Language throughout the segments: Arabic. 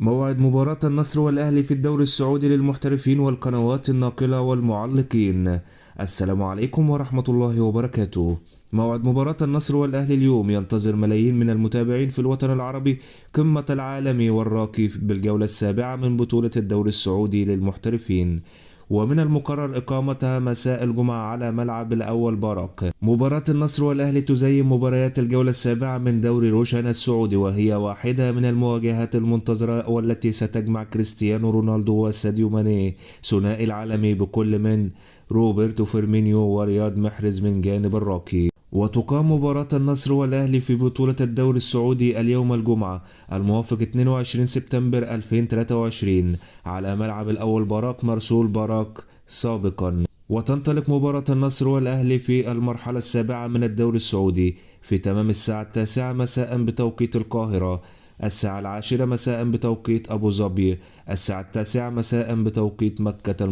موعد مباراة النصر والأهلي في الدوري السعودي للمحترفين والقنوات الناقلة والمعلقين. السلام عليكم ورحمة الله وبركاته. موعد مباراة النصر والأهلي اليوم ينتظر ملايين من المتابعين في الوطن العربي قمة العالم والراقي بالجولة السابعة من بطولة الدوري السعودي للمحترفين، ومن المقرر إقامتها مساء الجمعة على ملعب الأول باراك. مباراة النصر والأهلي تزين مباريات الجولة السابعة من دوري روشان السعودي، وهي واحدة من المواجهات المنتظرة والتي ستجمع كريستيانو رونالدو وساديو ماني ثنائي العالمي بكل من روبرتو فيرمينيو ورياض محرز من جانب الراقي. وتقام مباراة النصر والأهلي في بطولة الدوري السعودي اليوم الجمعة الموافق 22 سبتمبر 2023 على ملعب الأول باراك مرسول باراك سابقا. وتنطلق مباراة النصر والأهلي في المرحلة السابعة من الدوري السعودي في تمام الساعة 9 مساء بتوقيت القاهرة، الساعة 10 مساء بتوقيت أبو ظبي، الساعة 9 مساء بتوقيت مكة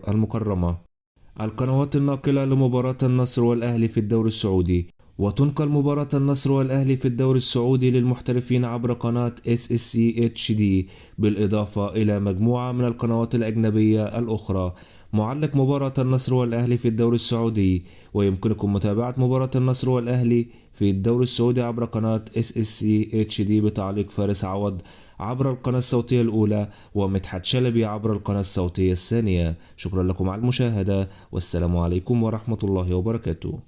المكرمة. القنوات الناقلة لمباراة النصر والأهلي في الدوري السعودي. وتنقل مباراة النصر والأهلي في الدوري السعودي للمحترفين عبر قناة SSC HD، بالإضافة إلى مجموعة من القنوات الأجنبية الأخرى. معلق مباراة النصر والأهلي في الدوري السعودي. ويمكنكم متابعة مباراة النصر والأهلي في الدوري السعودي عبر قناة SSC HD بتعليق فارس عوض عبر القناة الصوتية الأولى، ومدحت شلبي عبر القناة الصوتية الثانية. شكرا لكم على المشاهدة، والسلام عليكم ورحمة الله وبركاته.